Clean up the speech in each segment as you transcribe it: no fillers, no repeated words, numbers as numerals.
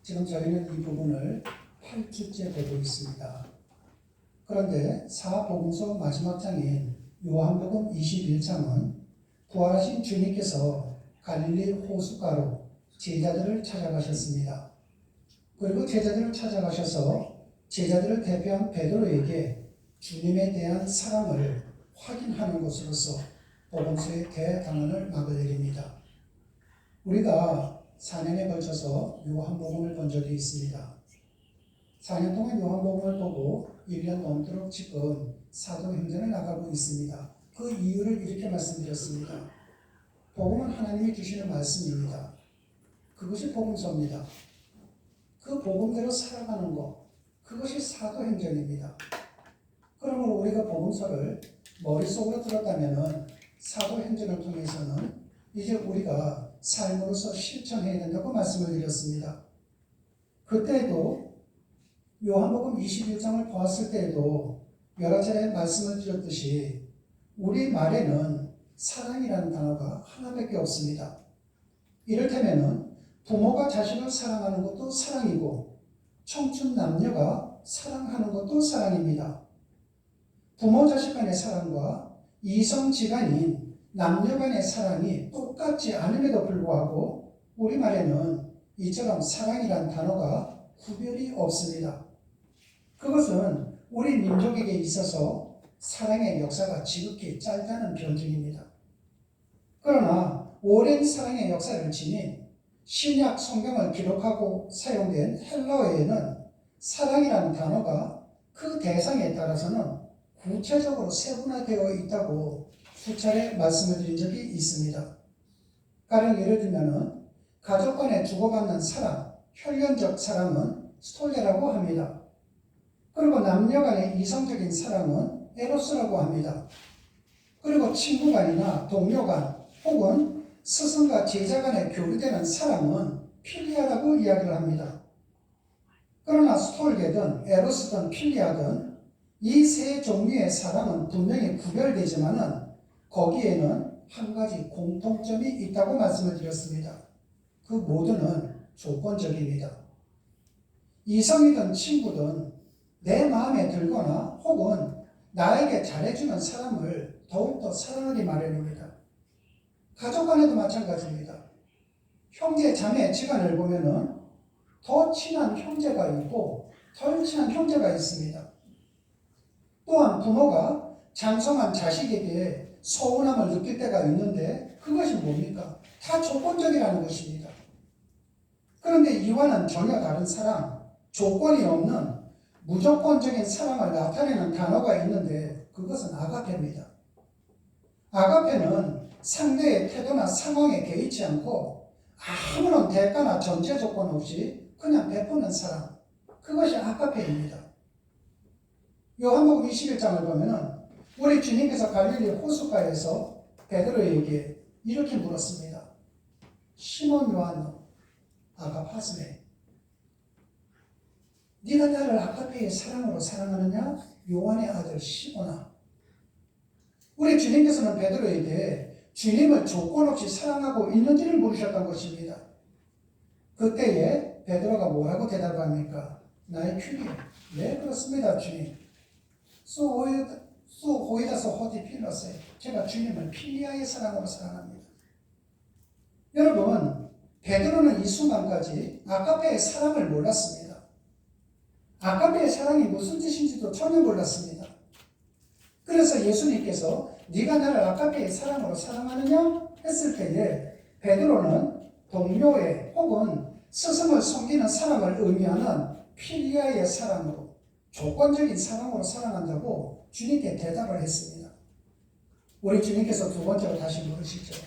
지금 저희는 이 부분을 8주째 보고 있습니다. 그런데 사복음서 마지막 장인 요한복음 21장은 부활하신 주님께서 갈릴리 호숫가로 제자들을 찾아가셨습니다. 그리고 제자들을 찾아가셔서 제자들을 대표한 베드로에게 주님에 대한 사랑을 확인하는 것으로서 복음서의 대단원을 막을 내립니다. 우리가 4년에 걸쳐서 요한복음을 본 적이 있습니다. 4년 동안 요한복음을 보고 1년 넘도록 지금 사도행전을 나가고 있습니다. 그 이유를 이렇게 말씀드렸습니다. 복음은 하나님이 주시는 말씀입니다. 그것이 복음서입니다. 그 복음대로 살아가는 것, 그것이 사도행전입니다. 그러므로 우리가 복음서를 머릿속으로 들었다면 사도행전을 통해서는 이제 우리가 삶으로서 실천해야 된다고 말씀을 드렸습니다. 그때에도 요한복음 21장을 보았을 때에도 여러 차례 말씀을 드렸듯이 우리 말에는 사랑이라는 단어가 하나밖에 없습니다. 이를테면 부모가 자식을 사랑하는 것도 사랑이고 청춘 남녀가 사랑하는 것도 사랑입니다. 부모 자식 간의 사랑과 이성지간인 남녀 간의 사랑이 똑같지 않음에도 불구하고 우리말에는 이처럼 사랑이란 단어가 구별이 없습니다. 그것은 우리 민족에게 있어서 사랑의 역사가 지극히 짧다는 변증입니다. 그러나 오랜 사랑의 역사를 지닌 신약 성경을 기록하고 사용된 헬라어에는 사랑이라는 단어가 그 대상에 따라서는 구체적으로 세분화되어 있다고 수차례 말씀을 드린 적이 있습니다. 가령 예를 들면 가족 간에 주고받는 사랑, 혈연적 사랑은 스톨레라고 합니다. 그리고 남녀 간의 이성적인 사랑은 에로스라고 합니다. 그리고 친구 간이나 동료 간 혹은 스승과 제자 간에 교류되는 사랑은 필리아라고 이야기를 합니다. 그러나 스톨게든 에로스든 필리아든 이 세 종류의 사랑은 분명히 구별되지만은 거기에는 한 가지 공통점이 있다고 말씀을 드렸습니다. 그 모두는 조건적입니다. 이성이든 친구든 내 마음에 들거나 혹은 나에게 잘해주는 사람을 더욱더 사랑하기 마련입니다. 가족 간에도 마찬가지입니다. 형제, 자매, 지간을 보면은 더 친한 형제가 있고 덜 친한 형제가 있습니다. 또한 부모가 장성한 자식에게 서운함을 느낄 때가 있는데 그것이 뭡니까? 다 조건적이라는 것입니다. 그런데 이와는 전혀 다른 사랑, 조건이 없는 무조건적인 사랑을 나타내는 단어가 있는데 그것은 아가페입니다. 아가페는 상대의 태도나 상황에 개의치 않고 아무런 대가나 전제 조건 없이 그냥 베푸는 사랑, 그것이 아가페입니다. 요한복음 21장을 보면은 우리 주님께서 갈릴리 호숫가에서 베드로에게 이렇게 물었습니다. 시몬 요한너 아가파스네, 네가 나를 아가페의 사랑으로 사랑하느냐? 요한의 아들 시몬아. 우리 주님께서는 베드로에게 주님을 조건 없이 사랑하고 있는지를 물으셨던 것입니다. 그때에 베드로가 뭐라고 대답합니까? 나의 큐리에. 네, 그렇습니다, 주님. 수 호이다서 호디 필러세. 제가 주님을 필리아의 사랑으로 사랑합니다. 여러분, 베드로는 이 순간까지 아가페의 사랑을 몰랐습니다. 아가페의 사랑이 무슨 뜻인지도 전혀 몰랐습니다. 그래서 예수님께서 네가 나를 아가페의 사랑으로 사랑하느냐 했을 때에 베드로는 동료의 혹은 스승을 섬기는 사람을 의미하는 필리아의 사랑으로, 조건적인 사랑으로 사랑한다고 주님께 대답을 했습니다. 우리 주님께서 두 번째로 다시 물으시죠.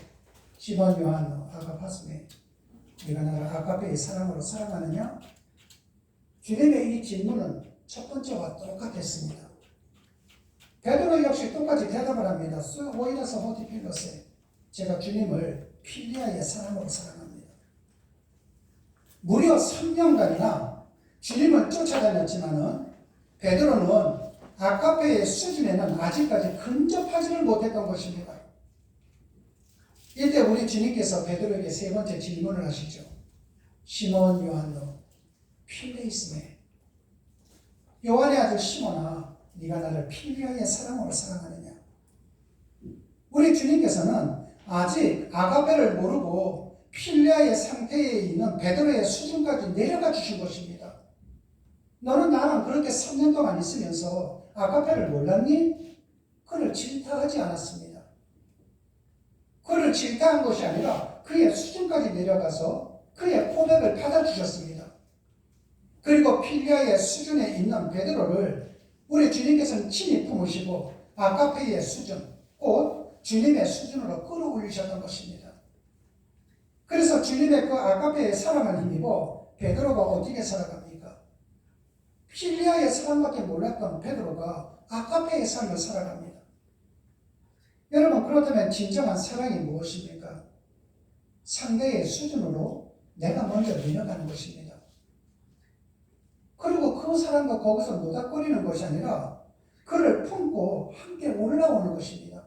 시몬 요한 아가파스네, 네가 나를 아가페의 사랑으로 사랑하느냐? 주님의 이 질문은 첫 번째와 똑같았습니다. 베드로 역시 똑같이 대답을 합니다. 수 오이다서 호디 필러세. 제가 주님을 필리아의 사랑으로 사랑합니다. 무려 3년간이나 주님을 쫓아다녔지만은 베드로는 아가페의 수준에는 아직까지 근접하지를 못했던 것입니다. 이때 우리 주님께서 베드로에게 세 번째 질문을 하시죠. 시몬 요한너 필레이스네. 요한의 아들 시몬아, 네가 나를 필리아의 사랑으로 사랑하느냐? 우리 주님께서는 아직 아가페를 모르고 필리아의 상태에 있는 베드로의 수준까지 내려가 주신 것입니다. 너는 나랑 그렇게 3년 동안 있으면서 아가페를 몰랐니? 그를 질타하지 않았습니다. 그를 질타한 것이 아니라 그의 수준까지 내려가서 그의 고백을 받아주셨습니다. 그리고 필리아의 수준에 있는 베드로를 우리 주님께서는 친히 품으시고 아가페의 수준, 곧 주님의 수준으로 끌어올리셨던 것입니다. 그래서 주님의 그 아가페의 사랑을 힘입어 베드로가 어떻게 살아갑니까? 필리아의 사랑밖에 몰랐던 베드로가 아가페의 삶을 살아갑니다. 여러분, 그렇다면 진정한 사랑이 무엇입니까? 상대의 수준으로 내가 먼저 내려가는 것입니다. 그리고 그 사람과 거기서 노닥거리는 것이 아니라 그를 품고 함께 올라오는 것입니다.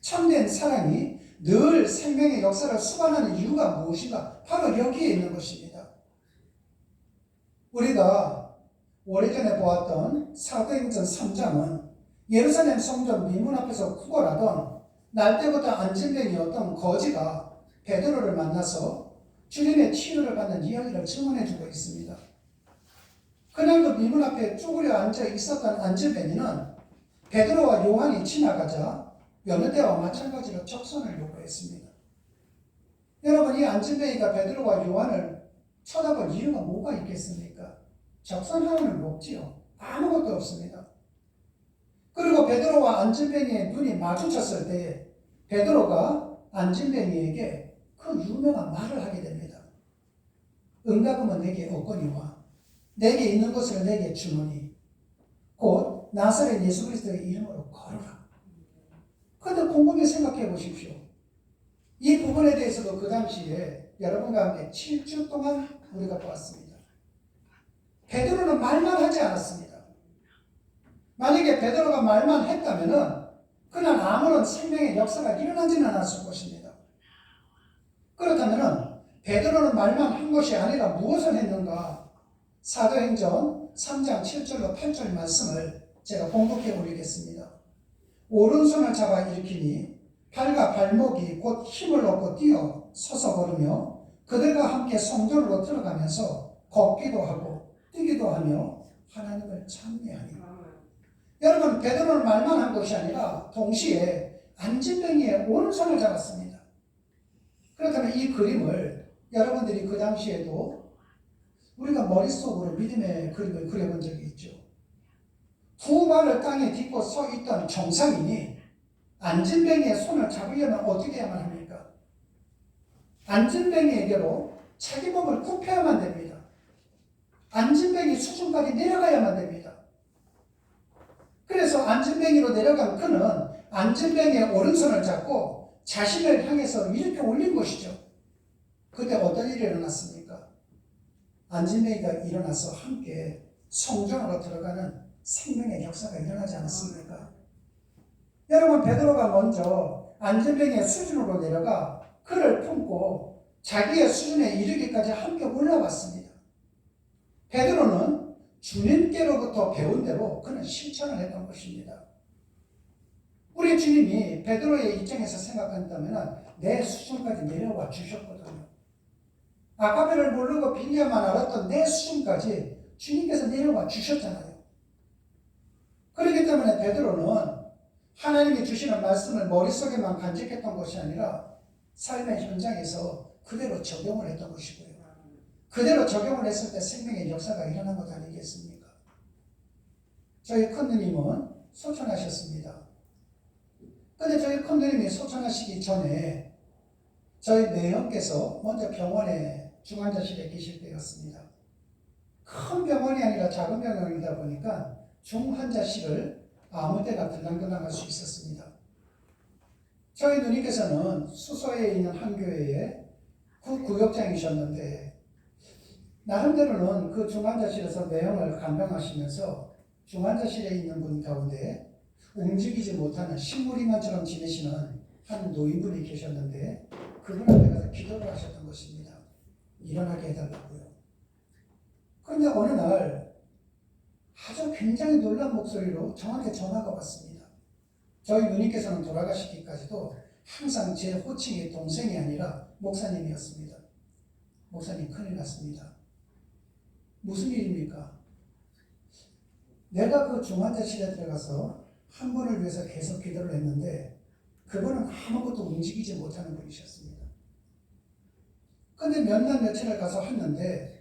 참된 사랑이 늘 생명의 역사를 수반하는 이유가 무엇인가? 바로 여기에 있는 것입니다. 우리가 오래전에 보았던 사도행전 3장은 예루살렘 성전 미문 앞에서 구걸하던 날때부터 안진뱅이였던 거지가 베드로를 만나서 주님의 치유를 받는 이야기를 증언해주고 있습니다. 그날도 미문 앞에 쭈그려 앉아 있었던 안진뱅이는 베드로와 요한이 지나가자 여느 때와 마찬가지로 적선을 요구했습니다. 여러분, 이 안진뱅이가 베드로와 요한을 쳐다볼 이유가 뭐가 있겠습니까? 적선 하나는 없지요. 아무것도 없습니다. 그리고 베드로와 안진뱅이의 눈이 마주쳤을 때 베드로가 안진뱅이에게 그 유명한 말을 하게 됩니다. 응답하면 내게 얻거니와 내게 있는 것을 내게 주노니 곧 나사렛 예수 그리스도의 이름으로 걸어라. 그런데 곰곰이 생각해 보십시오. 이 부분에 대해서도 그 당시에 여러분과 함께 7주 동안 우리가 보았습니다. 베드로는 말만 하지 않았습니다. 만약에 베드로가 말만 했다면 그냥 아무런 생명의 역사가 일어나지는 않았을 것입니다. 그렇다면 베드로는 말만 한 것이 아니라 무엇을 했는가? 사도행전 3장 7절로 8절 말씀을 제가 봉독해 올리겠습니다. 오른손을 잡아 일으키니 팔과 발목이 곧 힘을 얻고 뛰어 서서 걸으며 그들과 함께 성전으로 들어가면서 걷기도 하고 뛰기도 하며 하나님을 찬미하니. 여러분, 베드로는 말만 한 것이 아니라 동시에 안진뱅이의 오른손을 잡았습니다. 그렇다면 이 그림을 여러분들이 그 당시에도 우리가 머릿속으로 믿음의 그림을 그려본 적이 있죠. 두 발을 땅에 딛고 서 있던 정상인이 안진뱅이의 손을 잡으려면 어떻게 해야만 합니까? 안진뱅이에게로 자기 몸을 굽혀야만 됩니다. 안진뱅이 수준까지 내려가야만 됩니다. 그래서 안진뱅이로 내려간 그는 안진뱅이의 오른손을 잡고 자신을 향해서 이렇게 올린 것이죠. 그때 어떤 일이 일어났습니까? 안진뱅이가 일어나서 함께 성전으로 들어가는 생명의 역사가 일어나지 않았습니까? 여러분, 베드로가 먼저 안진뱅이의 수준으로 내려가 그를 품고 자기의 수준에 이르기까지 함께 올라왔습니다. 베드로는 주님께로부터 배운 대로 그는 실천을 했던 것입니다. 우리 주님이 베드로의 입장에서 생각한다면 내 수준까지 내려와 주셨거든요. 아가페를 모르고 빌리아만 알았던 내 수준까지 주님께서 내려와 주셨잖아요. 그렇기 때문에 베드로는 하나님이 주시는 말씀을 머릿속에만 간직했던 것이 아니라 삶의 현장에서 그대로 적용을 했던 것이고요. 그대로 적용을 했을 때 생명의 역사가 일어난 것 아니겠습니까? 저희 큰누님은 소천하셨습니다. 근데 저희 큰누님이 소천하시기 전에 저희 매형께서 먼저 병원에 중환자실에 계실 때였습니다. 큰 병원이 아니라 작은 병원이다 보니까 중환자실을 아무 때나 들락날락 할 수 있었습니다. 저희 누님께서는 수서에 있는 한 교회에 그 구역장이셨는데 나름대로는 그 중환자실에서 매형을 간병하시면서 중환자실에 있는 분 가운데 움직이지 못하는 식물인간처럼 지내시는 한 노인분이 계셨는데 그분 앞에 가서 기도를 하셨던 것입니다. 일어나게 해달라고요. 그런데 어느 날 아주 굉장히 놀란 목소리로 저한테 전화가 왔습니다. 저희 누님께서는 돌아가시기까지도 항상 제 호칭이 동생이 아니라 목사님이었습니다. 목사님, 큰일 났습니다. 무슨 일입니까? 내가 그 중환자실에 들어가서 한 분을 위해서 계속 기도를 했는데 그분은 아무것도 움직이지 못하는 분이셨습니다. 근데 몇 날 며칠을 가서 했는데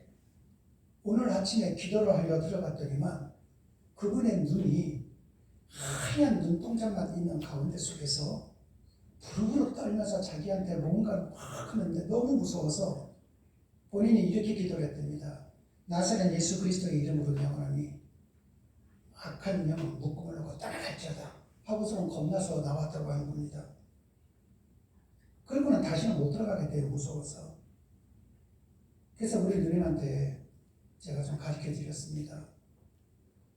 오늘 아침에 기도를 하려 들어갔더니만 그분의 눈이 하얀 눈동자만 있는 가운데 속에서 부르르 떨면서 자기한테 뭔가를 확 하는데 너무 무서워서 본인이 이렇게 기도를 했답니다. 나사렛 예수 그리스도의 이름으로 명하노니 악한 영은 묶음을 놓고 떠나갈지어다 하고서는 겁나서 나왔다고 하는 겁니다. 그리고는 다시는 못 들어가게 돼요. 무서워서. 그래서 우리 누님한테 제가 좀 가르쳐 드렸습니다.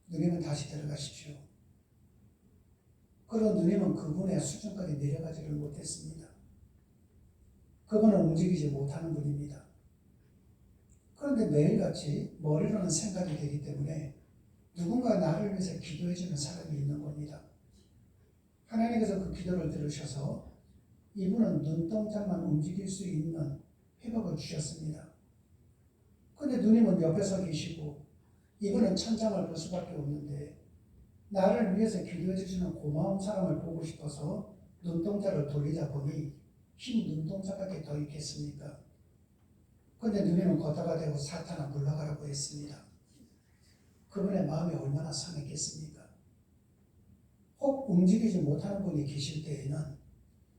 누님은 다시 들어가십시오. 그런 누님은 그분의 수준까지 내려가지를 못했습니다. 그분은 움직이지 못하는 분입니다. 그런데 매일같이 머리로는 생각이 되기 때문에 누군가 나를 위해서 기도해주는 사람이 있는 겁니다. 하나님께서 그 기도를 들으셔서 이분은 눈동자만 움직일 수 있는 회복을 주셨습니다. 그런데 누님은 옆에 서 계시고 이분은 천장을 볼 수밖에 없는데 나를 위해서 기도해주시는 고마운 사람을 보고 싶어서 눈동자를 돌리다 보니 흰 눈동자밖에 더 있겠습니까? 그런데 누님은 걷다가 대고 사탄아 물러가라고 했습니다. 그분의 마음이 얼마나 상했겠습니까? 혹 움직이지 못하는 분이 계실 때에는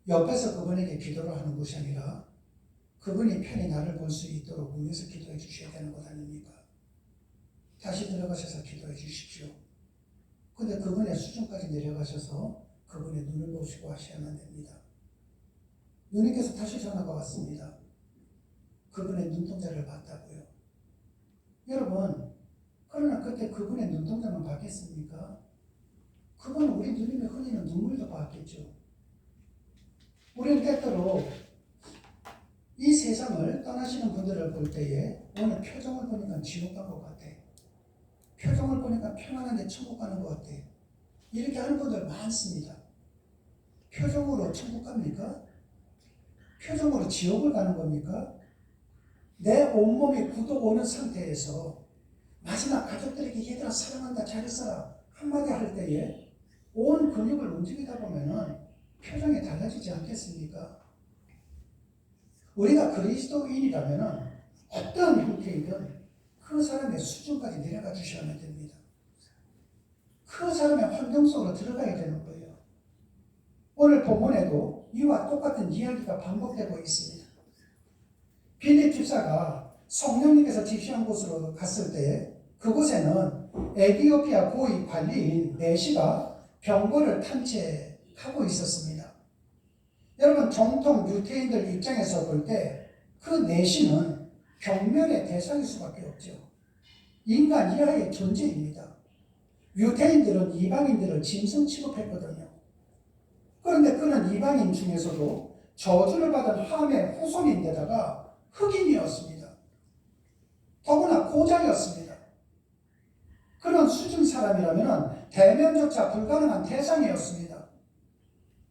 옆에서 그분에게 기도를 하는 것이 아니라 그분이 편히 나를 볼 수 있도록 위에서 기도해 주셔야 되는 것 아닙니까? 다시 들어가셔서 기도해 주십시오. 근데 그분의 수준까지 내려가셔서 그분의 눈을 보시고 하셔야만 됩니다. 누님께서 다시 전화가 왔습니다. 그분의 눈동자를 봤다고요. 여러분, 그러나 그때 그분의 눈동자만 봤겠습니까? 그분은 우리 누님의 흘리는 눈물도 봤겠죠. 우리는 때때로 이 세상을 떠나시는 분들을 볼 때에 오늘 표정을 보니까 지옥 간 것 같아. 표정을 보니까 평안한데 천국 가는 것 같아. 이렇게 하는 분들 많습니다. 표정으로 천국 갑니까? 표정으로 지옥을 가는 겁니까? 내 온몸이 굳어 오는 상태에서 마지막 가족들에게 얘들아 사랑한다 잘했어라 한마디 할 때에 온 근육을 움직이다 보면은 표정이 달라지지 않겠습니까? 우리가 그리스도인이라면은 어떤 형태이든 그 사람의 수준까지 내려가 주셔야만 됩니다. 그 사람의 환경 속으로 들어가야 되는 거예요. 오늘 본문에도 이와 똑같은 이야기가 반복되고 있습니다. 빌립 집사가 성령님께서 지시한 곳으로 갔을 때 그곳에는 에티오피아 고위 관리인 네시가 병거를 탐지하고 있었습니다. 여러분, 정통 유태인들 입장에서 볼 때 그 네시는 경멸의 대상일 수밖에 없죠. 인간 이하의 존재입니다. 유태인들은 이방인들을 짐승 취급했거든요. 그런데 그는 이방인 중에서도 저주를 받은 함의 후손인데다가 흑인이었습니다. 더구나 고장이었습니다. 그런 수준 사람이라면 대면조차 불가능한 대상이었습니다.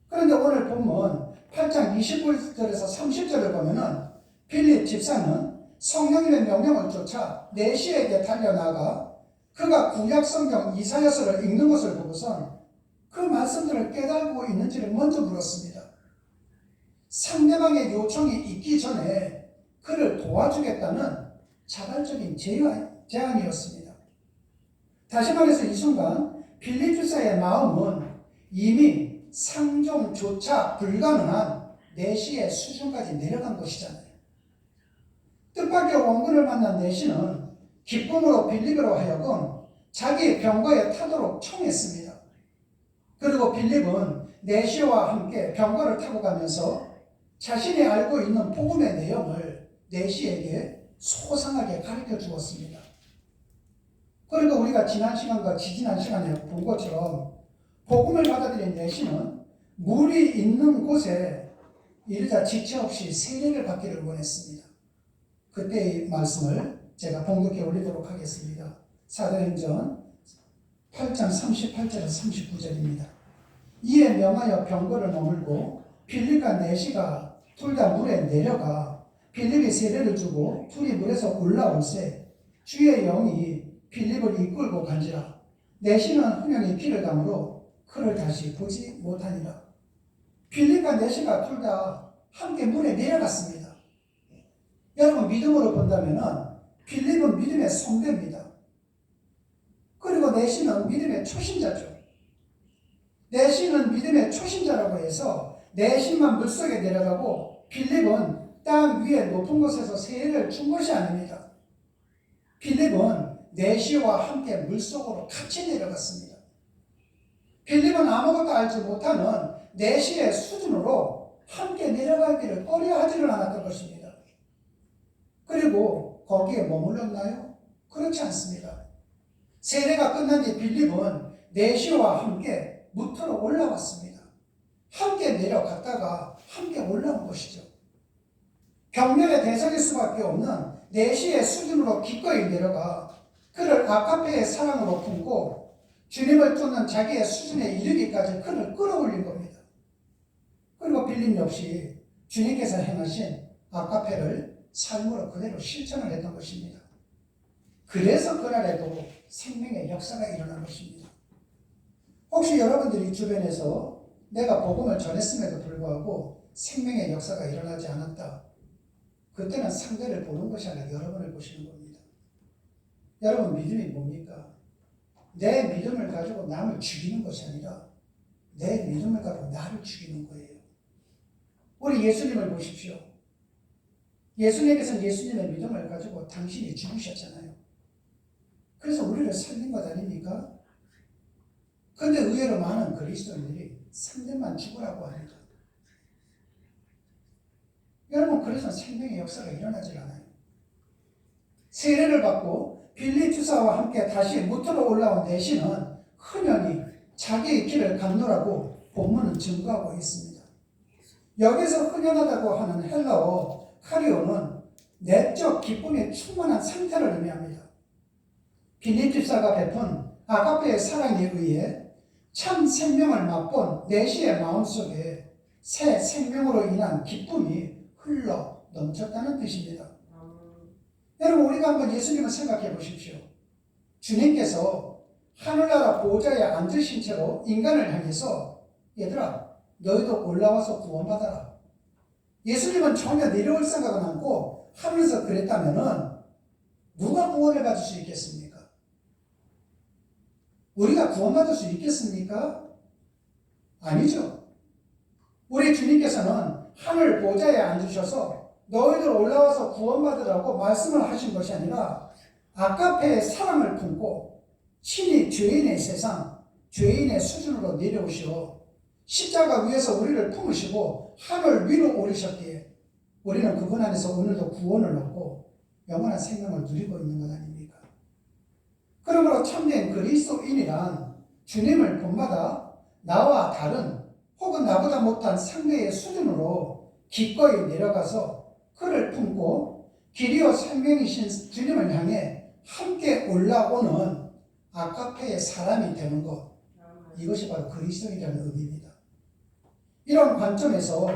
그런데 오늘 본문 8장 29절에서 30절을 보면은 빌립 집사는 성령님의 명령을 쫓아 네시에게 달려나가 그가 구약 성경 이사야서를 읽는 것을 보고선 그 말씀들을 깨달고 있는지를 먼저 물었습니다. 상대방의 요청이 있기 전에 그를 도와주겠다는 자발적인 제안이었습니다. 다시 말해서 이 순간 빌립 집사의 마음은 이미 상종조차 불가능한 네시의 수준까지 내려간 것이잖아요. 뜻밖의 원군을 만난 네시는 기쁨으로 빌립으로 하여금 자기의 병거에 타도록 청했습니다. 그리고 빌립은 네시와 함께 병거를 타고 가면서 자신이 알고 있는 복음의 내용을 네시에게 소상하게 가르쳐 주었습니다. 그리고 우리가 지난 시간과 지지난 시간에 본 것처럼 복음을 받아들인 네시는 물이 있는 곳에 이르자 지체 없이 세례를 받기를 원했습니다. 그때의 말씀을 제가 봉독해 올리도록 하겠습니다. 사도행전 8장 38절에서 39절입니다. 이에 명하여 병거를 머물고 빌립과 내시가 둘 다 물에 내려가 빌립이 세례를 주고 둘이 물에서 올라올세 주의 영이 빌립을 이끌고 간지라. 내시는 hun연히 피를 감으로 그를 다시 보지 못하니라. 빌립과 내시가 둘 다 함께 물에 내려갔습니다. 여러분 믿음으로 본다면 빌립은 믿음의 선배입니다. 그리고 내시는 믿음의 초신자죠. 내시는 믿음의 초신자라고 해서 내시만 물속에 내려가고 빌립은 땅 위에 높은 곳에서 세례를 준 것이 아닙니다. 빌립은 내시와 함께 물속으로 같이 내려갔습니다. 빌립은 아무것도 알지 못하는 내시의 수준으로 함께 내려가기를 꺼려하지를 않았던 것입니다. 그리고 거기에 머물렀나요? 그렇지 않습니다. 세례가 끝난 뒤 빌립은 내시와 함께 무트로 올라왔습니다. 함께 내려갔다가 함께 올라온 것이죠. 경멸의 대상일 수밖에 없는 내시의 수준으로 기꺼이 내려가 그를 아가페의 사랑으로 품고 주님을 쫓는 자기의 수준에 이르기까지 그를 끌어올린 겁니다. 그리고 빌립 역시 주님께서 행하신 아가페를 삶으로 그대로 실천을 했던 것입니다. 그래서 그날에도 생명의 역사가 일어난 것입니다. 혹시 여러분들이 주변에서 내가 복음을 전했음에도 불구하고 생명의 역사가 일어나지 않았다. 그때는 상대를 보는 것이 아니라 여러분을 보시는 겁니다. 여러분 믿음이 뭡니까? 내 믿음을 가지고 남을 죽이는 것이 아니라 내 믿음을 가지고 나를 죽이는 거예요. 우리 예수님을 보십시오. 예수님께서는 예수님의 믿음을 가지고 당신이 죽으셨잖아요. 그래서 우리를 살린 것 아닙니까? 그런데 의외로 많은 그리스도인들이 상대만 죽으라고 합니다. 여러분 그래서 생명의 역사가 일어나질 않아요. 세례를 받고 빌립 주사와 함께 다시 무트로 올라온 내시는 흔연히 자기의 길을 감노라고 본문은 증거하고 있습니다. 여기서 흔연하다고 하는 헬라어 카리오는 내적 기쁨에 충만한 상태를 의미합니다. 빌립 집사가 베푼 아가페의 사랑에 의해 참 생명을 맛본 내시의 마음속에 새 생명으로 인한 기쁨이 흘러 넘쳤다는 뜻입니다. 여러분 우리가 한번 예수님을 생각해 보십시오. 주님께서 하늘나라 보좌에 앉으신 채로 인간을 향해서 얘들아 너희도 올라와서 구원받아라. 예수님은 전혀 내려올 생각은 않고 하늘에서 그랬다면 누가 구원을 받을 수 있겠습니까? 우리가 구원받을 수 있겠습니까? 아니죠. 우리 주님께서는 하늘 보좌에 앉으셔서 너희들 올라와서 구원받으라고 말씀을 하신 것이 아니라 아가페의 사랑을 품고 친히 죄인의 세상, 죄인의 수준으로 내려오시어 십자가 위에서 우리를 품으시고 하늘 위로 오르셨기에 우리는 그분 안에서 오늘도 구원을 얻고 영원한 생명을 누리고 있는 것 아닙니까? 그러므로 참된 그리스도인이란 주님을 본받아 나와 다른 혹은 나보다 못한 상대의 수준으로 기꺼이 내려가서 그를 품고 길이요 생명이신 주님을 향해 함께 올라오는 아가페의 사람이 되는 것, 이것이 바로 그리스도인이라는 의미입니다. 이런 관점에서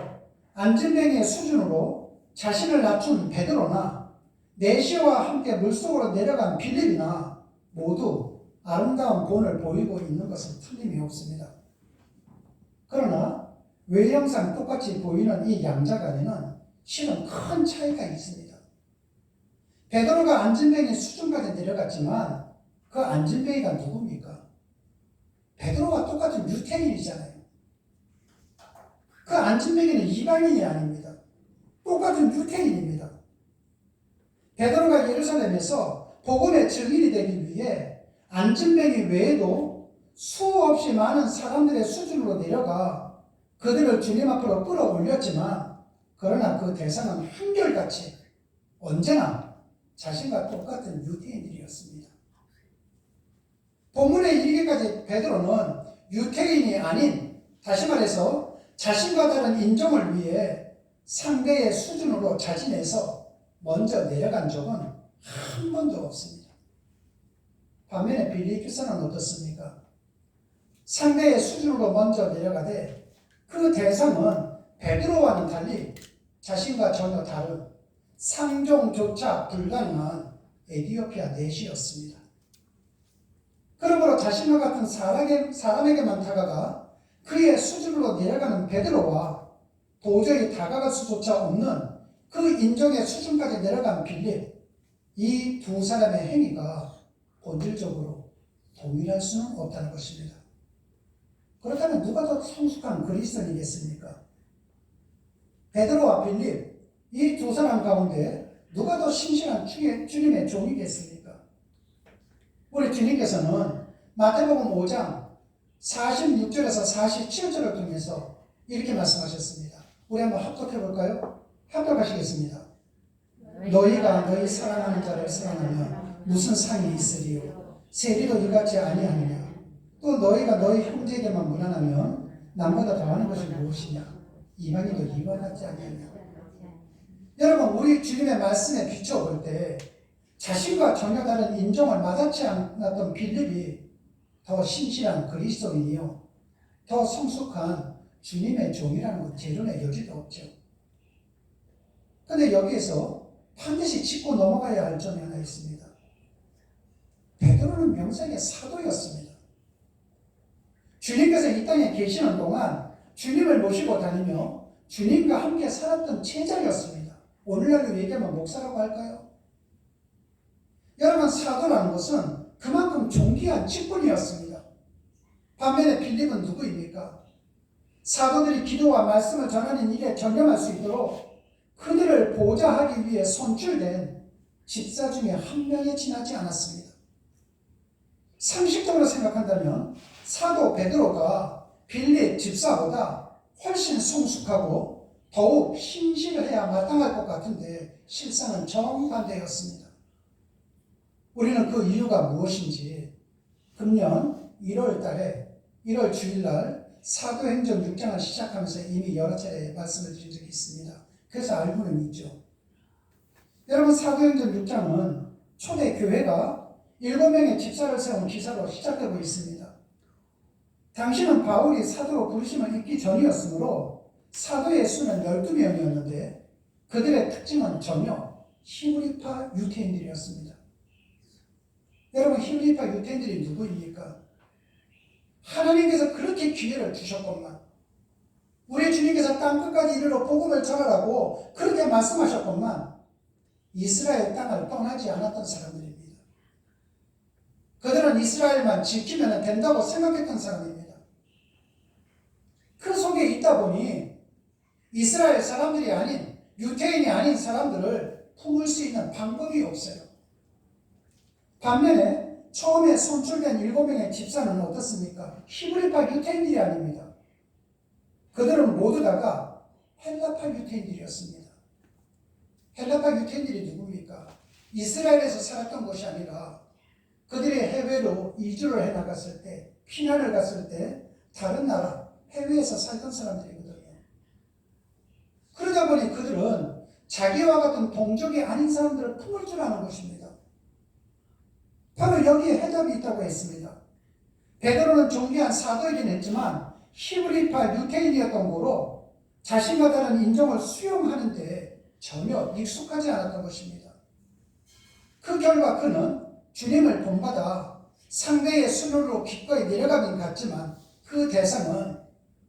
안진뱅이의 수준으로 자신을 낮춘 베드로나 내시와 함께 물속으로 내려간 빌립이나 모두 아름다운 본을 보이고 있는 것은 틀림이 없습니다. 그러나 외형상 똑같이 보이는 이 양자간에는 실은 큰 차이가 있습니다. 베드로가 안진뱅이 수준까지 내려갔지만 그 안진뱅이가 누굽니까? 베드로와 똑같은 유태인이잖아요. 그 안진뱅이는 이방인이 아닙니다. 똑같은 유태인입니다. 베드로가 예루살렘에서 복음의 증인이 되기 위해 안진뱅이 외에도 수없이 많은 사람들의 수준으로 내려가 그들을 주님 앞으로 끌어올렸지만 그러나 그 대상은 한결같이 언제나 자신과 똑같은 유태인들이었습니다. 본문에 이르기까지 베드로는 유태인이 아닌, 다시 말해서 자신과 다른 인종을 위해 상대의 수준으로 자진해서 먼저 내려간 적은 한 번도 없습니다. 반면에 빌립 교사는 어떻습니까? 상대의 수준으로 먼저 내려가되 그 대상은 베드로와는 달리 자신과 전혀 다른 상종조차 불가능한 에디오피아 내시였습니다. 그러므로 자신과 같은 사람에게만 다가가 그의 수준으로 내려가는 베드로와 도저히 다가갈 수조차 없는 그 인종의 수준까지 내려간 빌립, 이 두 사람의 행위가 본질적으로 동일할 수는 없다는 것입니다. 그렇다면 누가 더 성숙한 그리스도인이겠습니까? 베드로와 빌립, 이 두 사람 가운데 누가 더 신실한 주님의 종이겠습니까? 우리 주님께서는 마태복음 5장 46절에서 47절을 통해서 이렇게 말씀하셨습니다. 우리 한번 합독해 볼까요? 합독하시겠습니다. 너희가 너희 사랑하는 자를 사랑하면 무슨 상이 있으리요? 세리도 이같이 아니하느냐? 또 너희가 너희 형제에게만 무난하면 남보다 더하는 것이 무엇이냐? 이방인도 이와 같지 아니하냐? 여러분, 우리 주님의 말씀에 비춰볼 때 자신과 전혀 다른 인종을 마다치 않았던 빌립이 더 신실한 그리스도인이요, 더 성숙한 주님의 종이라는 것 재론의 여지도 없죠. 그런데 여기에서 반드시 짚고 넘어가야 할 점이 하나 있습니다. 베드로는 명색의 사도였습니다. 주님께서 이 땅에 계시는 동안 주님을 모시고 다니며 주님과 함께 살았던 제자였습니다. 오늘날로 얘기하면 목사라고 할까요? 여러분, 사도라는 것은 그만큼 존귀한 직분이었습니다. 반면에 빌립은 누구입니까? 사도들이 기도와 말씀을 전하는 일에 전념할 수 있도록 그들을 보좌하기 위해 선출된 집사 중에 한 명에 지나지 않았습니다. 상식적으로 생각한다면 사도 베드로가 빌립 집사보다 훨씬 성숙하고 더욱 신실해야 마땅할 것 같은데 실상은 정반대였습니다. 우리는 그 이유가 무엇인지 금년 1월 달에 1월 주일날 사도행전 6장을 시작하면서 이미 여러 차례 말씀을 드린 적이 있습니다. 그래서 알고는 있죠. 여러분, 사도행전 6장은 초대 교회가 7명의 집사를 세운 기사로 시작되고 있습니다. 당시는 바울이 사도로 부르심을 입기 전이었으므로 사도의 수는 12명이었는데 그들의 특징은 전혀 히브리파 유태인들이었습니다. 여러분, 히브리파 유태인들이 누구입니까? 하나님께서 그렇게 기회를 주셨건만, 우리 주님께서 땅끝까지 이르러 복음을 전하라고 그렇게 말씀하셨건만 이스라엘 땅을 떠나지 않았던 사람들입니다. 그들은 이스라엘만 지키면 된다고 생각했던 사람입니다. 그 속에 있다 보니 이스라엘 사람들이 아닌, 유태인이 아닌 사람들을 품을 수 있는 방법이 없어요. 반면에 처음에 선출된 7명의 집사는 어떻습니까? 히브리파 유태인들이 아닙니다. 그들은 모두 다가 헬라파 유태인들이었습니다. 헬라파 유태인들이 누굽니까? 이스라엘에서 살았던 것이 아니라 그들이 해외로 이주를 해나갔을 때, 피난을 갔을 때 다른 나라, 해외에서 살던 사람들이거든요. 그러다 보니 그들은 자기와 같은 동족이 아닌 사람들을 품을 줄 아는 것입니다. 바로 여기에 해답이 있다고 했습니다. 베드로는 존귀한 사도이긴 했지만 히브리파 유태인이었던 거로 자신과 다른 인종을 수용하는 데 전혀 익숙하지 않았던 것입니다. 그 결과 그는 주님을 본받아 상대의 수준으로 기꺼이 내려가긴 갔지만 그 대상은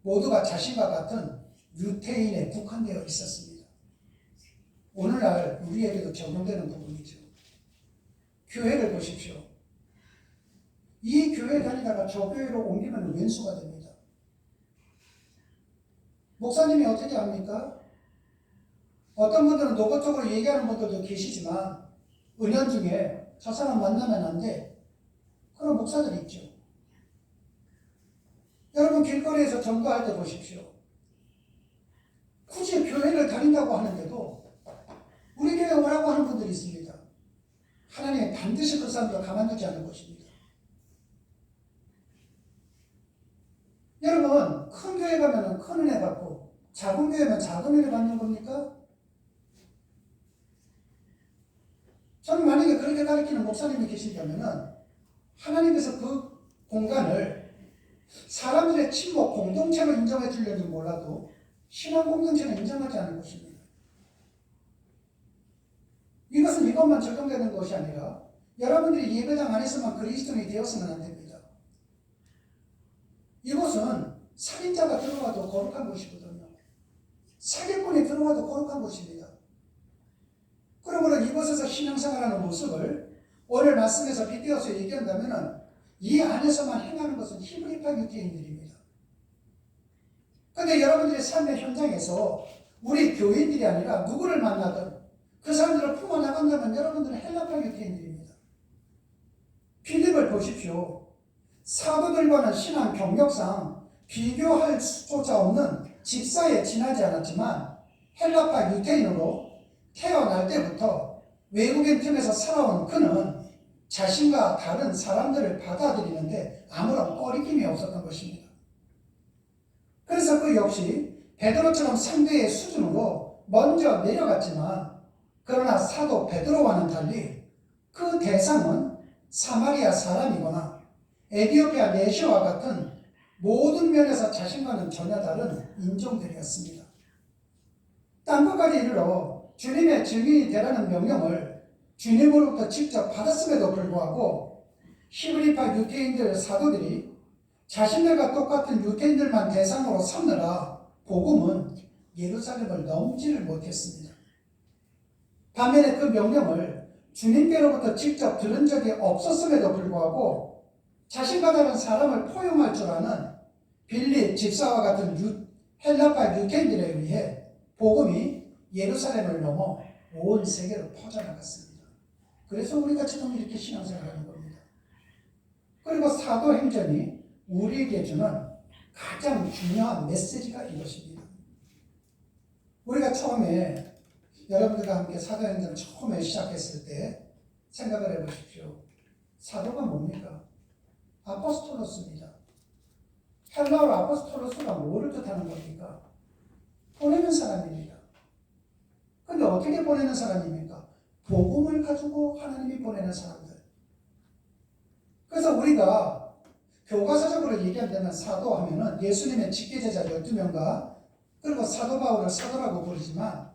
모두가 자신과 같은 유태인에 국한되어 있었습니다. 오늘날 우리에게도 적용되는 부분이죠. 교회를 보십시오. 이 교회 다니다가 저 교회로 옮기면 왼수가 됩니다. 목사님이 어떻게 합니까? 어떤 분들은 노골적으로 얘기하는 분들도 계시지만 은연중에 저 사람 만나면 안 돼. 그런 목사들이 있죠. 여러분, 길거리에서 전도할 때 보십시오. 굳이 교회를 다닌다고 하는데도 우리 교회 오라고 하는 분들이 있습니다. 하나님이 반드시 그 사람들을 가만두지 않을 것입니다. 여러분, 큰 교회 가면 큰 은혜 받고 작은 교회면 작은 은혜 받는 겁니까? 저는 만약에 목사님이 계시다면은 하나님께서 그 공간을 사람들의 친목 공동체로 인정해 주려는 몰라도 신앙 공동체는 인정하지 않을 것입니다. 이것은 이것만 적용되는 것이 아니라 여러분들이 예배당 안에서만 그리스도인이 되었으면 안 됩니다. 이곳은 살인자가 들어와도 거룩한 곳이거든요. 사기꾼이 들어와도 거룩한 곳입니다. 그러므로 이곳에서 신앙생활하는 모습을 오늘 말씀에서 빗대어서 얘기한다면 이 안에서만 행하는 것은 히브리파 유대인들입니다. 그런데 여러분들의 삶의 현장에서 우리 교인들이 아니라 누구를 만나든 그 사람들을 품어나간다면 여러분들은 헬라파 유대인들입니다. 필립을 보십시오. 사도들과는 신앙 경력상 비교할 수조차 없는 집사에 지나지 않았지만 헬라파 유대인으로 태어날 때부터 외국인 틈에서 살아온 그는 자신과 다른 사람들을 받아들이는데 아무런 꺼리낌이 없었던 것입니다. 그래서 그 역시 베드로처럼 상대의 수준으로 먼저 내려갔지만 그러나 사도 베드로와는 달리 그 대상은 사마리아 사람이거나 에티오피아 내시와 같은 모든 면에서 자신과는 전혀 다른 인종들이었습니다. 땅끝까지 이르러 주님의 증인이 되라는 명령을 주님으로부터 직접 받았음에도 불구하고 히브리파 유대인들 사도들이 자신들과 똑같은 유대인들만 대상으로 삼느라 복음은 예루살렘을 넘지를 못했습니다. 반면에 그 명령을 주님께로부터 직접 들은 적이 없었음에도 불구하고 자신과 다른 사람을 포용할 줄 아는 빌립 집사와 같은 헬라파 유대인들에 의해 복음이 예루살렘을 넘어 온 세계로 퍼져나갔습니다. 그래서 우리가 지금 이렇게 신앙생활하는 겁니다. 그리고 사도행전이 우리에게 주는 가장 중요한 메시지가 이것입니다. 우리가 처음에 여러분들과 함께 사도행전을 처음에 시작했을 때 생각을 해보십시오. 사도가 뭡니까? 아포스톨로스입니다. 헬라어로 아포스톨로스가 뭐를 뜻하는 겁니까? 보내는 사람입니다. 근데 어떻게 보내는 사람입니까? 복음을 가지고 하나님이 보내는 사람들. 그래서 우리가 교과서적으로 얘기한다면 사도 하면은 예수님의 직계제자 12명과 그리고 사도 바울을 사도라고 부르지만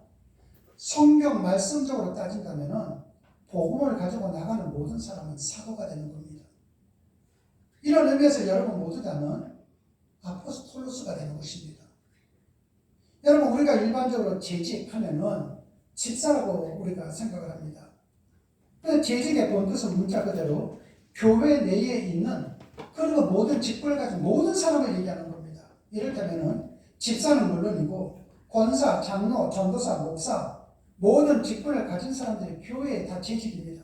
성경 말씀적으로 따진다면은 복음을 가지고 나가는 모든 사람은 사도가 되는 겁니다. 이런 의미에서 여러분 모두 다는 아포스톨로스가 되는 것입니다. 여러분 우리가 일반적으로 재직하면은 집사라고 우리가 생각을 합니다. 재직의 본뜻은 문자 그대로 교회 내에 있는 그리고 모든 직분을 가진 모든 사람을 얘기하는 겁니다. 이를테면은 집사는 물론이고 권사, 장로, 전도사, 목사 모든 직분을 가진 사람들이 교회에 다 재직입니다.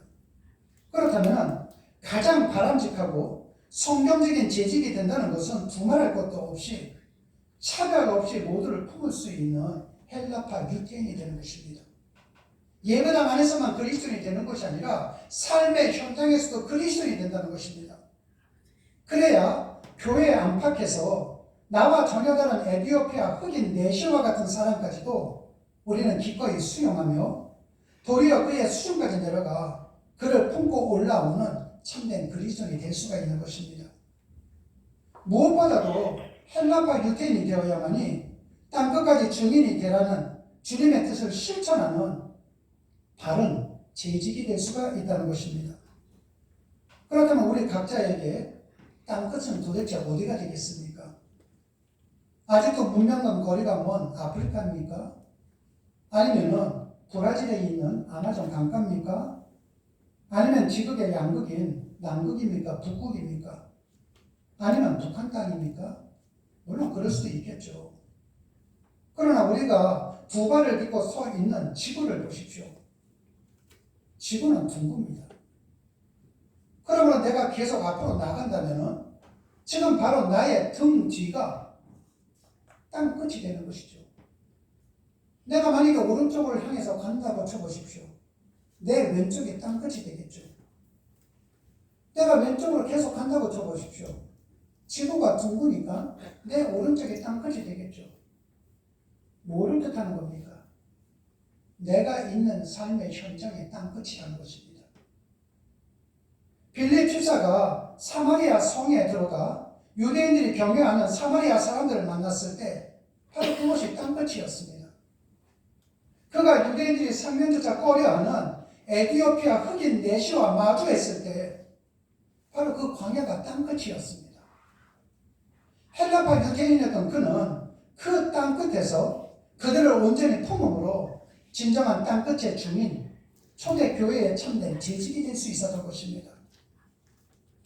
그렇다면 가장 바람직하고 성경적인 재직이 된다는 것은 두말할 것도 없이 차별 없이 모두를 품을 수 있는 헬라파 유대인이 되는 것입니다. 예배당 안에서만 그리스도인이 되는 것이 아니라 삶의 현장에서도 그리스도인이 된다는 것입니다. 그래야 교회 안팎에서 나와 전혀 다른 에티오피아 흑인 내시와 같은 사람까지도 우리는 기꺼이 수용하며 도리어 그의 수준까지 내려가 그를 품고 올라오는 참된 그리스도인이 될 수가 있는 것입니다. 무엇보다도 헬라파 유대인이 되어야만이 땅끝까지 증인이 되라는 주님의 뜻을 실천하는 바른 재직이 될 수가 있다는 것입니다. 그렇다면 우리 각자에게 땅끝은 도대체 어디가 되겠습니까? 아직도 문명과 거리가 먼 아프리카입니까? 아니면은 브라질에 있는 아마존 강가입니까? 아니면 지극의 양극인 남극입니까? 북극입니까? 아니면 북한 땅입니까? 물론 그럴 수도 있겠죠. 그러나 우리가 두 발을 딛고 서 있는 지구를 보십시오. 지구는 둥굽니다. 그러므로 내가 계속 앞으로 나간다면 지금 바로 나의 등 뒤가 땅 끝이 되는 것이죠. 내가 만약에 오른쪽을 향해서 간다고 쳐보십시오. 내 왼쪽이 땅 끝이 되겠죠. 내가 왼쪽으로 계속 간다고 쳐보십시오. 지구가 둥그니까 내 오른쪽이 땅 끝이 되겠죠. 뭐를 뜻하는 겁니까? 내가 있는 삶의 현장이 땅 끝이라는 것입니다. 빌립 집사가 사마리아 성에 들어가 유대인들이 경외하는 사마리아 사람들을 만났을 때 바로 그곳이 땅끝이었습니다. 그가 유대인들이 생명조차 꺼려하는 에티오피아 흑인 내시와 마주했을 때 바로 그 광야가 땅끝이었습니다. 헬라파 유대인이었던 그는 그 땅끝에서 그들을 온전히 품음으로 진정한 땅끝의 주민, 초대교회에 참된 재직이 될 수 있었던 것입니다.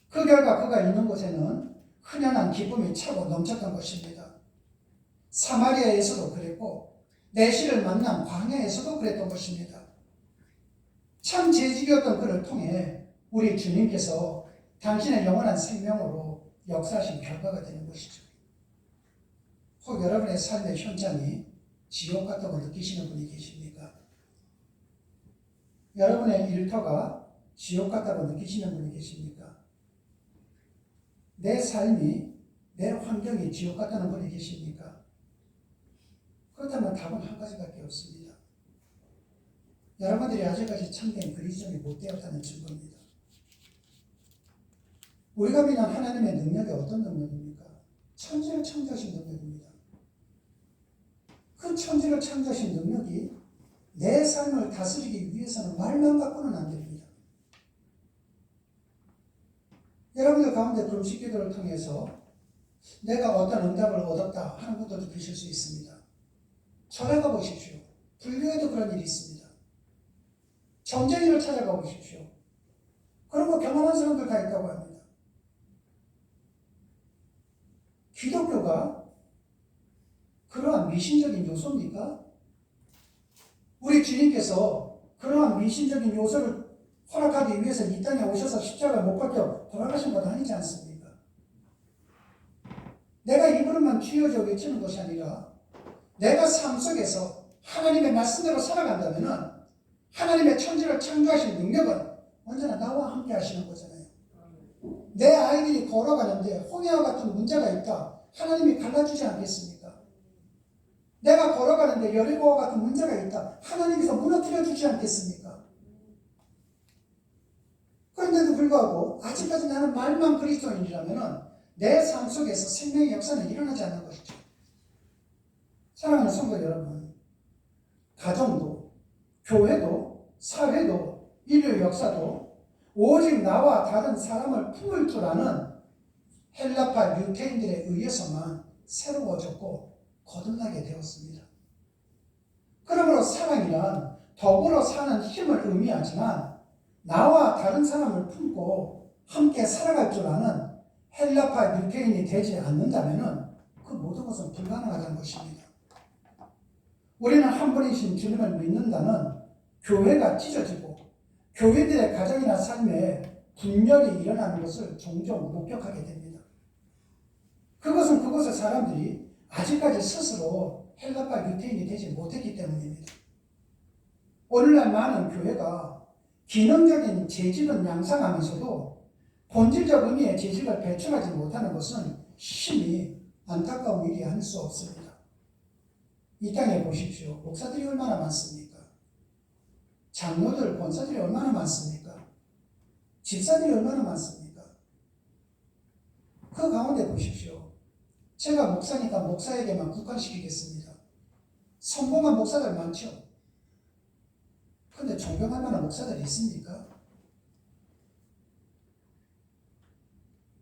그 결과 그가 있는 곳에는 흔연한 기쁨이 차고 넘쳤던 것입니다. 사마리아에서도 그랬고 내시를 만난 광야에서도 그랬던 것입니다. 참 재직이었던 그를 통해 우리 주님께서 당신의 영원한 생명으로 역사하신 결과가 되는 것이죠. 혹 여러분의 삶의 현장이 지옥 같다고 느끼시는 분이 계십니까? 여러분의 일터가 지옥 같다고 느끼시는 분이 계십니까? 내 삶이, 내 환경이 지옥 같다는 분이 계십니까? 그렇다면 답은 한 가지밖에 없습니다. 여러분들이 아직까지 참된 그리스도인이 못 되었다는 증거입니다. 우리가 믿는 하나님의 능력이 어떤 능력입니까? 천지를 창조하신 능력입니다. 그 천지를 창조하신 능력이 내 삶을 다스리기 위해서는 말만 갖고는 안 됩니다. 여러분들 가운데 금식 기도를 통해서 내가 어떤 응답을 얻었다 하는 분들도 계실 수 있습니다. 전화가 보십시오. 불교에도 그런 일이 있습니다. 점쟁이를 찾아가 보십시오. 그런 거 경험한 사람들 다 있다고 합니다. 기독교가 그러한 미신적인 요소입니까? 우리 주님께서 그러한 미신적인 요소를 허락하기 위해서 이 땅에 오셔서 십자가를 못 박혀 돌아가신 것 아니지 않습니까? 내가 입으로만 쥐어져 외치는 것이 아니라 내가 삶 속에서 하나님의 말씀대로 살아간다면 하나님의 천지를 창조하신 능력은 언제나 나와 함께 하시는 거잖아요. 내 아이들이 걸어가는데 홍해와 같은 문제가 있다. 하나님이 갈라주지 않겠습니까? 내가 걸어가는데 여리고와 같은 문제가 있다. 하나님께서 무너뜨려 주지 않겠습니까? 그런데도 불구하고 아직까지 나는 말만 그리스도인이라면 내 삶 속에서 생명의 역사는 일어나지 않는 것이죠. 사랑하는 성도 여러분, 가정도, 교회도, 사회도, 인류 역사도 오직 나와 다른 사람을 품을 줄 아는 헬라파 유태인들에 의해서만 새로워졌고 거듭나게 되었습니다. 그러므로 사랑이란 더불어 사는 힘을 의미하지만 나와 다른 사람을 품고 함께 살아갈 줄 아는 헬라파 유태인이 되지 않는다면 그 모든 것은 불가능하다는 것입니다. 우리는 한 분이신 주님을 믿는다는 교회가 찢어지고 교회들의 가정이나 삶에 분열이 일어나는 것을 종종 목격하게 됩니다. 그것은 그곳의 사람들이 아직까지 스스로 헬라파 유태인이 되지 못했기 때문입니다. 오늘날 많은 교회가 기능적인 재직은 양상하면서도 본질적 의미의 재직을 배출하지 못하는 것은 심히 안타까운 일이 아닐 수 없습니다. 이 땅에 보십시오. 목사들이 얼마나 많습니까? 장로들, 권사들이 얼마나 많습니까? 집사들이 얼마나 많습니까? 그 가운데 보십시오. 제가 목사니까 목사에게만 국한시키겠습니다. 성공한 목사들 많죠? 그런데 존경할 만한 목사들이 있습니까?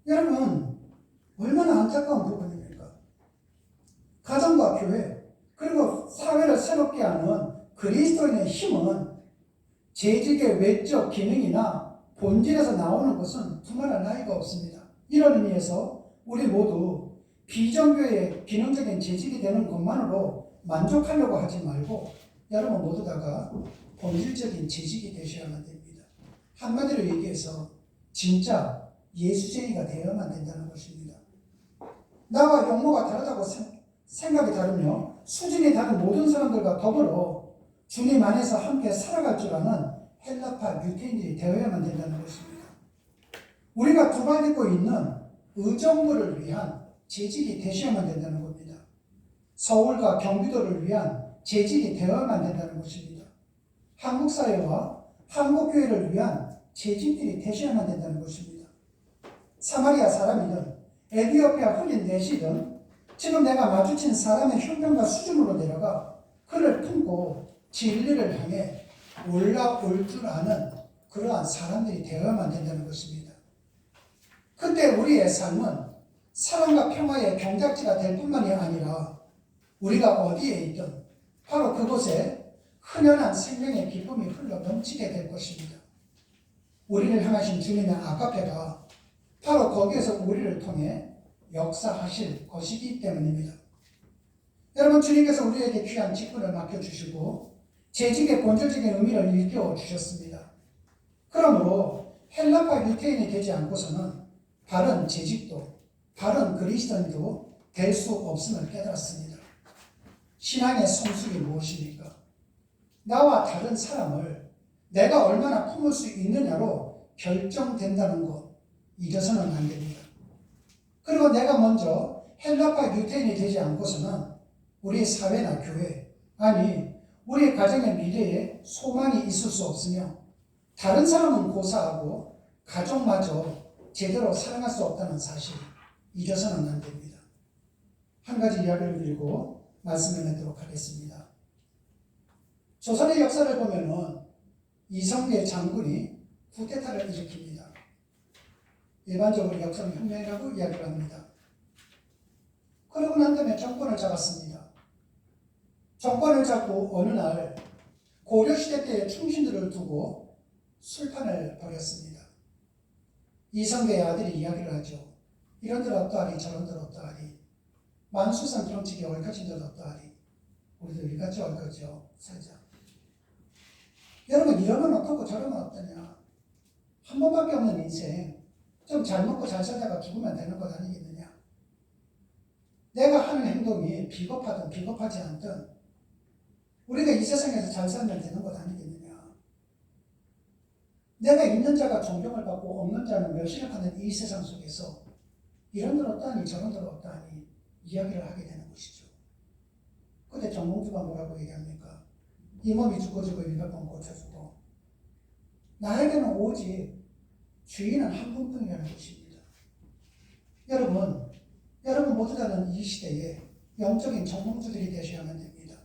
여러분, 얼마나 안타까운 부분입니까? 가정과 교회, 그리고 사회를 새롭게 하는 그리스도인의 힘은 재직의 외적 기능이나 본질에서 나오는 것은 두말할 나위가 없습니다. 이런 의미에서 우리 모두 비정교회의 기능적인 재직이 되는 것만으로 만족하려고 하지 말고 여러분 모두 다가 본질적인 재직이 되셔야만 됩니다. 한마디로 얘기해서 진짜 예수쟁이가 되어야만 된다는 것입니다. 나와 용모가 다르다고 생각이 다르며 수준이 다른 모든 사람들과 더불어 주님 안에서 함께 살아갈 줄 아는 헬라파 유태인들이 되어야만 된다는 것입니다. 우리가 두 발 딛고 있는 의정부를 위한 재직이 되셔야만 된다는 겁니다. 서울과 경기도를 위한 재직이 되어야만 된다는 것입니다. 한국 사회와 한국 교회를 위한 재직들이 되셔야만 된다는 것입니다. 사마리아 사람이든 에티오피아 흑인 내시든 지금 내가 마주친 사람의 형편과 수준으로 내려가 그를 품고 진리를 향해 올라올 줄 아는 그러한 사람들이 되어야만 된다는 것입니다. 그때 우리의 삶은 사랑과 평화의 경작지가 될 뿐만이 아니라 우리가 어디에 있든 바로 그곳에 흔연한 생명의 기쁨이 흘러 넘치게 될 것입니다. 우리를 향하신 주님의 아가페가 바로 거기에서 우리를 통해 역사하실 것이기 때문입니다. 여러분, 주님께서 우리에게 귀한 직분을 맡겨주시고 재직의 본질적인 의미를 일깨워 주셨습니다. 그러므로 헬라파 유태인이 되지 않고서는 바른 재직도 바른 그리스도인도 될 수 없음을 깨달았습니다. 신앙의 성숙이 무엇입니까? 나와 다른 사람을 내가 얼마나 품을 수 있느냐로 결정된다는 것, 잊어서는 안 됩니다. 그리고 내가 먼저 헬라파 유태인이 되지 않고서는 우리 사회나 교회, 아니 우리 가정의 미래에 소망이 있을 수 없으며 다른 사람은 고사하고 가족마저 제대로 사랑할 수 없다는 사실, 잊어서는 안 됩니다. 한 가지 이야기를 드리고 말씀을 맺도록 하겠습니다. 조선의 역사를 보면은 이성계 장군이 쿠데타를 일으킵니다. 일반적으로 역성혁명이라고 이야기를 합니다. 그러고 난 다음에 정권을 잡았습니다. 정권을 잡고 어느 날 고려시대 때의 충신들을 두고 술판을 벌였습니다. 이성계의 아들이 이야기를 하죠. 이런들 어떠하리 저런들 어떠하리 만수산 경칙에 얽혀진들 어떠하리 우리도 이같이 얽혀져 살자. 여러분, 이러면 어떻고 저러면 어떠냐. 한 번밖에 없는 인생 좀 잘 먹고 잘 살다가 죽으면 되는 것 아니겠느냐. 내가 하는 행동이 비겁하든 비겁하지 않든 우리가 이 세상에서 잘 살면 되는 것 아니겠느냐. 내가 있는 자가 존경을 받고 없는 자는 멸시를 받는 이 세상 속에서 이런들 어떠하니 저런들 어떠하니 이야기를 하게 되는 것이죠. 그때 정몽주가 뭐라고 얘기합니까? 이 몸이 죽어지고 100번 고쳐주고 나에게는 오직 주인은 한 분뿐이라는 것입니다. 여러분 모두 다는 이 시대에 영적인 정몽주들이 되셔야만 됩니다.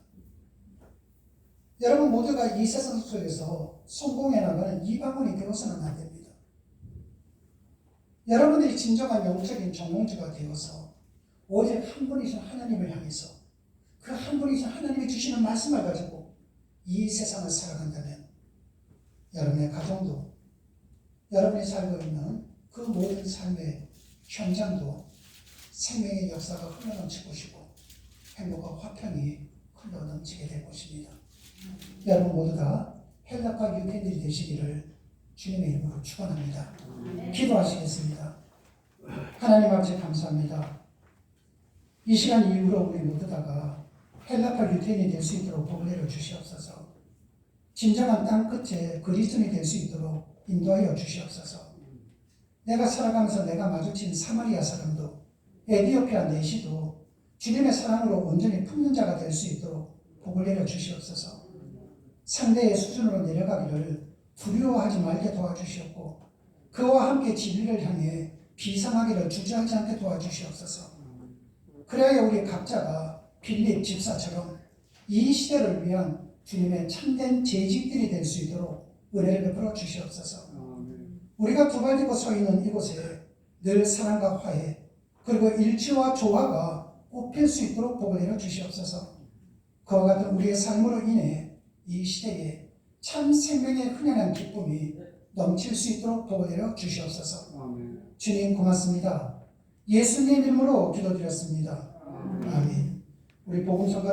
여러분 모두가 이 세상 속에서 성공해 나가는 이방원이 되어서는 안 됩니다. 여러분들이 진정한 영적인 정몽주가 되어서 오직 한 분이신 하나님을 향해서 그 한 분이신 하나님이 주시는 말씀을 가지고 이 세상을 살아간다면 여러분의 가정도 여러분이 살고 있는 그 모든 삶의 현장도 생명의 역사가 흘러넘칠 것이고 행복과 화평이 흘러넘치게 될 것입니다. 여러분 모두가 헬라파 유태인들이 되시기를 주님의 이름으로 축원합니다. 기도하시겠습니다. 하나님 아버지 감사합니다. 이 시간 이후로 우리 모두다가 헬라파 유태인이 될 수 있도록 복을 내려 주시옵소서. 진정한 땅끝에 그리스도인이 될 수 있도록 인도하여 주시옵소서. 내가 살아가면서 내가 마주친 사마리아 사람도 에티오피아 내시도 주님의 사랑으로 온전히 품는 자가 될 수 있도록 복을 내려 주시옵소서. 상대의 수준으로 내려가기를 두려워하지 말게 도와주시옵고 그와 함께 진리를 향해 비상하기를 주저하지 않게 도와주시옵소서. 그래야 우리 각자가 빌립 집사처럼 이 시대를 위한 주님의 참된 재직들이 될 수 있도록 은혜를 베풀어 주시옵소서. 우리가 두 발 딛고 서 있는 이곳에 늘 사랑과 화해 그리고 일치와 조화가 꽃필 수 있도록 복을 내려 주시옵소서. 그와 같은 우리의 삶으로 인해 이 시대에 참 생명의 흔연한 기쁨이 넘칠 수 있도록 복을 내려 주시옵소서. 주님 고맙습니다. 예수님 이름으로 기도드렸습니다. 아멘. 우리 복음성가